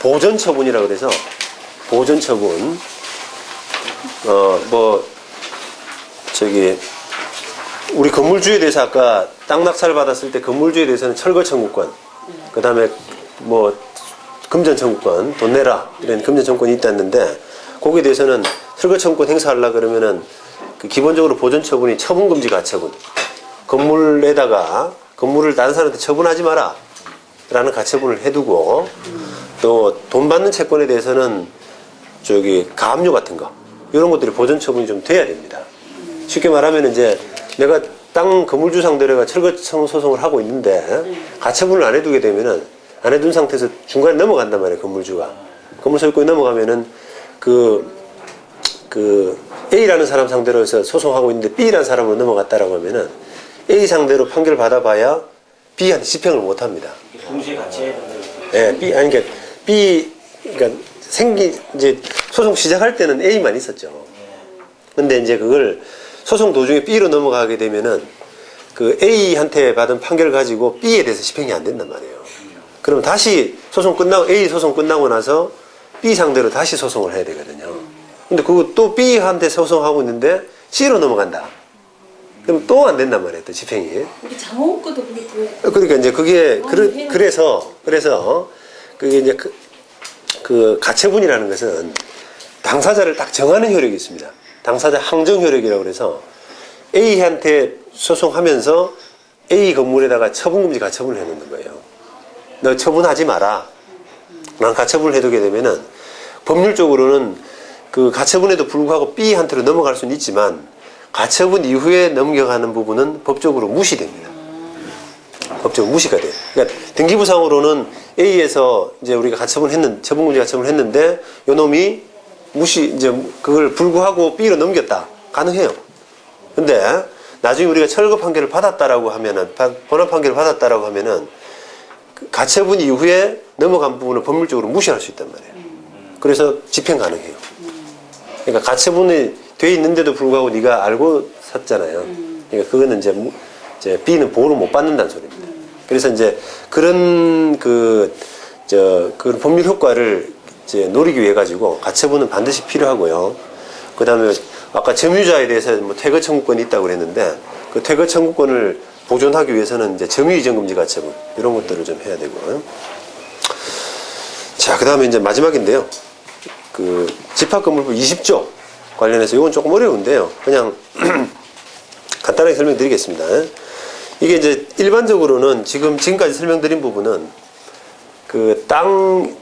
보존 처분이라고 그래서 보존 처분 우리 건물주에 대해서 아까 땅 낙찰 받았을 때 건물주에 대해서는 철거 청구권, 그 다음에 뭐 금전 청구권, 돈 내라 이런 금전 청구권이 있다는데 거기에 대해서는 철거 청구권 행사하려 그러면은 그 기본적으로 보존 처분이 처분 금지 가처분, 건물에다가 건물을 다른 사람한테 처분하지 마라 라는 가처분을 해두고, 또 돈 받는 채권에 대해서는 가압류 같은 거 이런 것들이 보존 처분이 좀 돼야 됩니다. 쉽게 말하면 이제 내가 땅 건물주 상대로 내가 철거 소송을 하고 있는데 가처분을 안 해두게 되면은, 안 해둔 상태에서 중간에 넘어간단 말이에요. 건물주가 건물 소유권이 넘어가면은 그 A라는 사람 상대로 해서 소송하고 있는데 B라는 사람으로 넘어갔다라고 하면은 A 상대로 판결 받아봐야 B한테 집행을 못 합니다. 동시에 같이 해야 된다. 예, 그러니까 이제 소송 시작할 때는 A만 있었죠. 근데 이제 그걸 소송 도중에 B로 넘어가게 되면은 그 A한테 받은 판결을 가지고 B에 대해서 집행이 안 된단 말이에요. 그러면 다시 A 소송 끝나고 나서 B 상대로 다시 소송을 해야 되거든요. 근데 그거 또 B한테 소송하고 있는데 C로 넘어간다. 그럼 또 안 된단 말이에요, 또 집행이. 우리 장호흡 거도 그게 그러니까 이제 그게 그래서 그게 이제 그 가처분이라는 것은 당사자를 딱 정하는 효력이 있습니다. 당사자 항정 효력이라고 그래서 A한테 소송하면서 A 건물에다가 처분금지 가처분을 해놓는 거예요. 너 처분하지 마라. 난 가처분을 해두게 되면은 법률적으로는 그 가처분에도 불구하고 B한테로 넘어갈 수는 있지만 가처분 이후에 넘겨가는 부분은 법적으로 무시됩니다. 법적으로 무시가 돼요. 그러니까 등기부상으로는 A에서 이제 우리가 처분금지 가처분을 했는데 요 놈이 이제 그걸 불구하고 B로 넘겼다. 가능해요. 근데 나중에 우리가 철거 판결을 받았다라고 하면은, 본안 판결을 받았다라고 하면은 그 가처분 이후에 넘어간 부분을 법률적으로 무시할 수 있단 말이에요. 그래서 집행 가능해요. 그러니까 가처분이 돼 있는데도 불구하고 네가 알고 샀잖아요. 그러니까 그거는 이제 B는 보호를 못 받는다는 소리입니다. 그래서 이제 그런 그런 법률 효과를 이제 노리기 위해 가지고 가처분은 반드시 필요하고요. 그 다음에 아까 점유자에 대해서 뭐 퇴거 청구권이 있다고 그랬는데 그 퇴거 청구권을 보존하기 위해서는 이제 점유 이전 금지 가처분 이런 것들을 좀 해야 되고요. 자, 그 다음에 이제 마지막인데요. 그 집합건물법 20조 관련해서 이건 조금 어려운데요. 그냥 간단하게 설명드리겠습니다. 이게 이제 일반적으로는 지금까지 설명드린 부분은 그 땅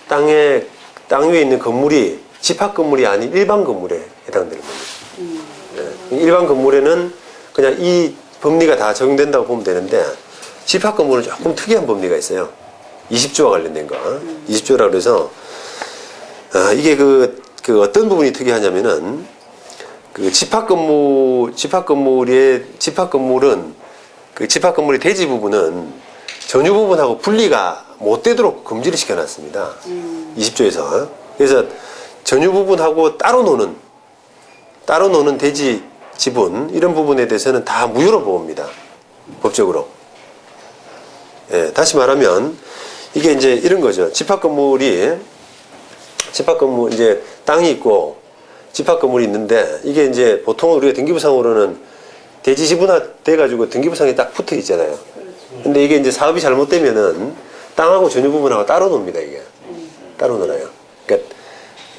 위에 있는 건물이 집합 건물이 아닌 일반 건물에 해당되는 겁니다. 일반 건물에는 그냥 이 법리가 다 적용된다고 보면 되는데 집합 건물은 조금 특이한 법리가 있어요. 20조와 관련된 거. 20조라고 그래서 이게 그 어떤 부분이 특이하냐면은 그 집합 건물은 그 집합 건물의 대지 부분은 전유 부분하고 분리가 못 되도록 금지를 시켜놨습니다. 20조에서. 그래서 전유 부분하고 따로 노는 대지 지분 이런 부분에 대해서는 다 무효로 봅니다. 법적으로. 예, 다시 말하면 이게 이제 이런 거죠. 집합 건물 이제 땅이 있고 집합 건물이 있는데 이게 이제 보통 우리가 등기부상으로는 대지 지분화 돼가지고 등기부상에 딱 붙어 있잖아요. 근데 이게 이제 사업이 잘못되면은 땅하고 전유 부분하고 따로 놉니다, 이게. 따로 놀아요. 그러니까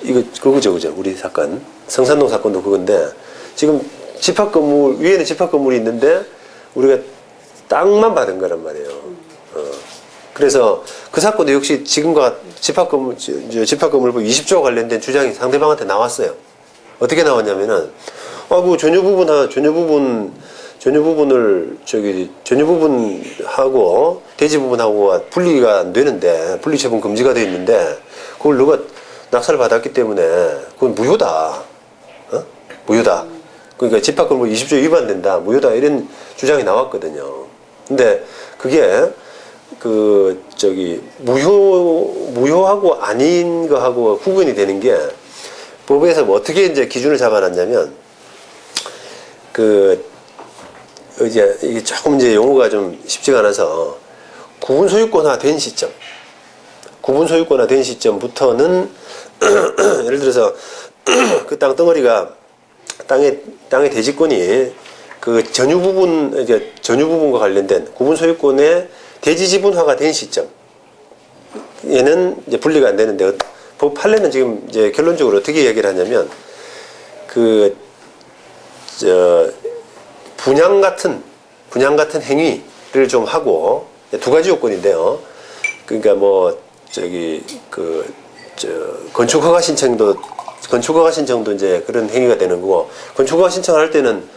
이거 그거죠. 우리 사건. 성산동 사건도 그건데 지금 집합 건물 위에는 집합 건물이 있는데 우리가 땅만 받은 거란 말이에요. 그래서 그 사건도 역시 지금과 집합건물법 20조와 관련된 주장이 상대방한테 나왔어요. 어떻게 나왔냐면은, 그 전유 부분하고 대지 부분하고 분리가 안 되는데, 분리 처분 금지가 되어 있는데, 그걸 너가 낙찰을 받았기 때문에, 그건 무효다. 무효다. 그러니까 집합건물 20조 위반된다. 무효다. 이런 주장이 나왔거든요. 근데 그게, 무효하고 아닌 거하고 구분이 되는 게, 법에서 뭐 어떻게 이제 기준을 잡아놨냐면, 이게 조금 이제 용어가 좀 쉽지가 않아서, 구분 소유권화 된 시점. 구분 소유권화 된 시점부터는 예를 들어서 그 땅 덩어리가 땅의 대지권이 그 전유 부분과 관련된 구분 소유권의 대지 지분화가 된 시점 얘는 이제 분리가 안 되는데 법 판례는 지금 이제 결론적으로 어떻게 얘기를 하냐면 분양 같은 행위를 좀 하고 두 가지 요건인데요. 그러니까 건축허가 신청도 이제 그런 행위가 되는 거고 건축허가 신청할 때는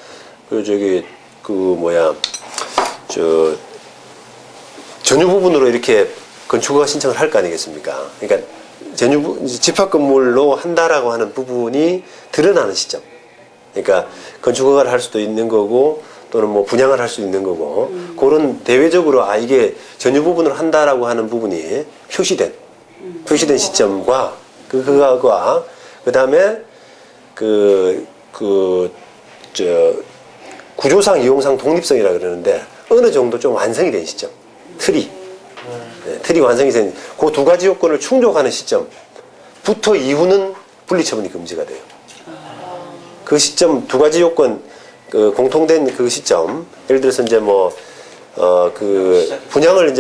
전유 부분으로 이렇게 건축허가 신청을 할 거 아니겠습니까? 그러니까 집합 건물로 한다라고 하는 부분이 드러나는 시점. 그러니까 건축허가를 할 수도 있는 거고 또는 뭐 분양을 할 수 있는 거고 그런 대외적으로 이게 전유 부분으로 한다라고 하는 부분이 표시된 시점과 그거와 그다음에 구조상 이용상 독립성이라 그러는데 어느 정도 좀 완성이 된 시점. 틀이 완성이 된 그 두 가지 요건을 충족하는 시점부터 이후는 분리처분이 금지가 돼요. 그 시점 두 가지 요건 공통된 그 시점 예를 들어서 이제 분양을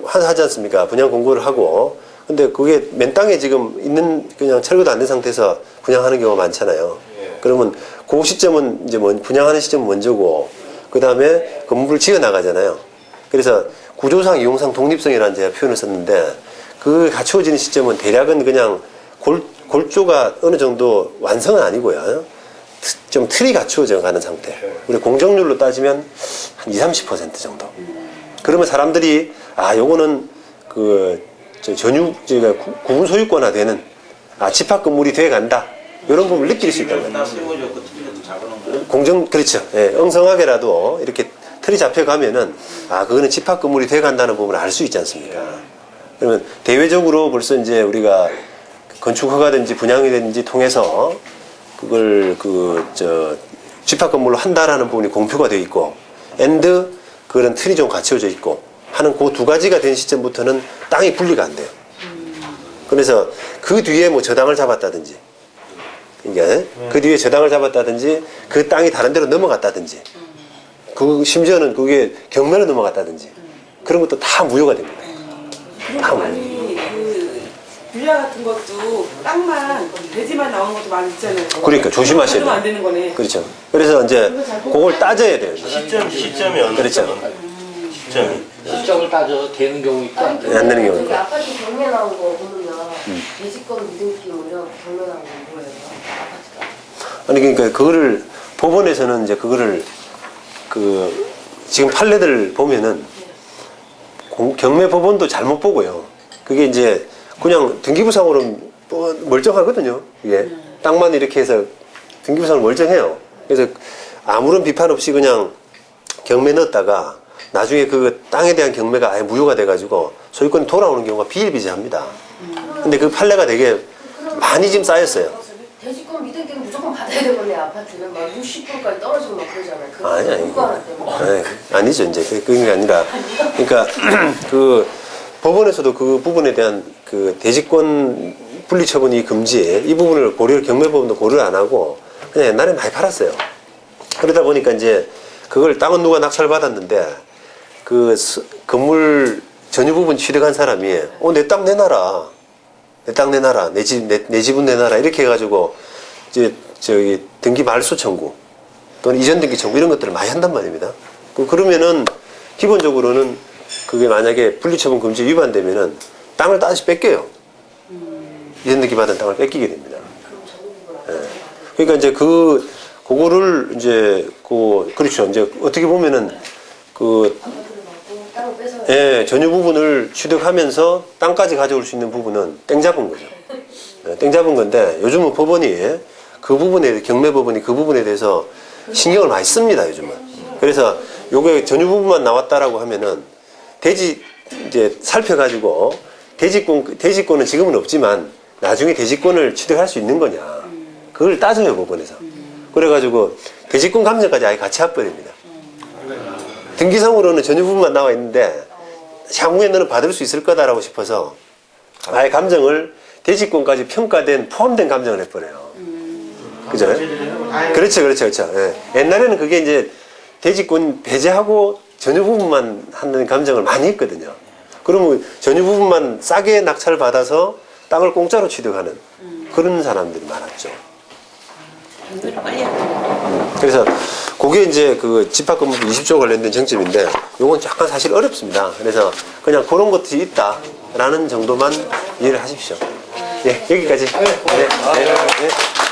하지 않습니까? 분양 공고를 하고 근데 그게 맨 땅에 지금 있는 그냥 철거도 안 된 상태에서 분양하는 경우가 많잖아요. 그러면 그 시점은 이제 분양하는 시점은 먼저고 그 다음에 건물을 지어 나가잖아요. 그래서 구조상 이용상 독립성이라는 제가 표현을 썼는데 그 갖추어지는 시점은 대략은 그냥 골조가 어느 정도 완성은 아니고요. 좀 틀이 갖추어져 가는 상태. 우리 공정률로 따지면 한 20-30% 정도. 그러면 사람들이 요거는 구분 소유권화 되는 집합 건물이 돼 간다. 이런 부분을 느낄 수 있다는 거예요. 그렇죠. 예, 엉성하게라도 이렇게 틀이 잡혀가면은 그거는 집합 건물이 돼 간다는 부분을 알 수 있지 않습니까? 그러면 대외적으로 벌써 이제 우리가 건축허가든지 분양이든지 통해서 그걸 집합 건물로 한다라는 부분이 공표가 되어 있고 그런 틀이 좀 갖춰져 있고 하는 그 두 가지가 된 시점부터는 땅이 분리가 안 돼요. 그래서 그 뒤에 저당을 잡았다든지 그러니까 그 뒤에 저당을 잡았다든지 그 땅이 다른 데로 넘어갔다든지 심지어는 그게 경매로 넘어갔다든지 그런 것도 다 무효가 됩니다. 다 무효. 빌라 같은 것도 땅만 대지만 나오는 것도 많이 있잖아요. 그러니까 조심하셔야 돼요. 안 되는 거네. 그렇죠. 그래서 이제 그걸 따져야 돼요. 시점이 어느 그렇죠. 시점을 따져서 되는 경우 있고 안 안 되는 경우 있고. 아파트 경매 나온 거 보면 대지권 미등기 이런 경매 나온 거 뭐예요? 아파트가. 아니 그러니까 그거를 법원에서는 이제 그거를 지금 판례들 보면은 경매 법원도 잘못 보고요. 그게 이제 그냥 등기부상으로 멀쩡하거든요. 이게 땅만 이렇게 해서 등기부상으로 멀쩡해요. 그래서 아무런 비판 없이 그냥 경매 넣었다가 나중에 그 땅에 대한 경매가 아예 무효가 돼가지고 소유권이 돌아오는 경우가 비일비재합니다. 근데 그 판례가 되게 많이 지금 쌓였어요. 대지권 미등기는 무조건 받아야 되겠네. 아파트는 막 60%까지 떨어지고 막 그러잖아요. 아니 아니죠. 이제 그게 아니라 그러니까 법원에서도 그 부분에 대한 대지권 분리처분이 금지 이 부분을 경매법원도 고려를 안 하고 그냥 옛날에 많이 팔았어요. 그러다 보니까 이제 그걸 땅은 누가 낙찰받았는데 건물 전유 부분 취득한 사람이 내 땅 내놔라. 내 땅 내놔라. 내 지분 내놔라. 이렇게 해가지고 이제 등기 말소 청구 또는 이전 등기 청구 이런 것들을 많이 한단 말입니다. 그러면은 기본적으로는 그게 만약에 분리처분 금지 위반되면은 땅을 다시 뺏겨요. 이전 등기 받은 땅을 뺏기게 됩니다. 예. 그러니까 이제 그거를 이제 그렇죠. 이제 어떻게 보면은 전유 부분을 취득하면서 땅까지 가져올 수 있는 부분은 땡 잡은 거죠. 땡 잡은 건데 요즘은 법원이 경매법원이 그 부분에 대해서 신경을 많이 씁니다. 요즘은. 그래서 요게 전유 부분만 나왔다라고 하면은 이제 살펴가지고 대지권은 지금은 없지만 나중에 대지권을 취득할 수 있는 거냐. 그걸 따져요, 법원에서. 그래가지고 대지권 감정까지 아예 같이 합버립니다. 등기상으로는 전유 부분만 나와 있는데 향후에 너는 받을 수 있을 거다라고 싶어서 아예 감정을 대지권까지 평가된 포함된 감정을 해버려요. 그죠? 그렇죠, 그렇죠, 그렇죠. 예. 옛날에는 그게 이제 대지권 배제하고 전유 부분만 하는 감정을 많이 했거든요. 그러면 전유 부분만 싸게 낙찰을 받아서 땅을 공짜로 취득하는 그런 사람들이 많았죠. 연구를 빨리 하는 그래서 그게 이제 그 집합건물법 20조 관련된 쟁점인데 요건 약간 사실 어렵습니다. 그래서 그냥 그런 것들이 있다라는 정도만 이해를 하십시오. 예, 여기까지. 네, 네, 네.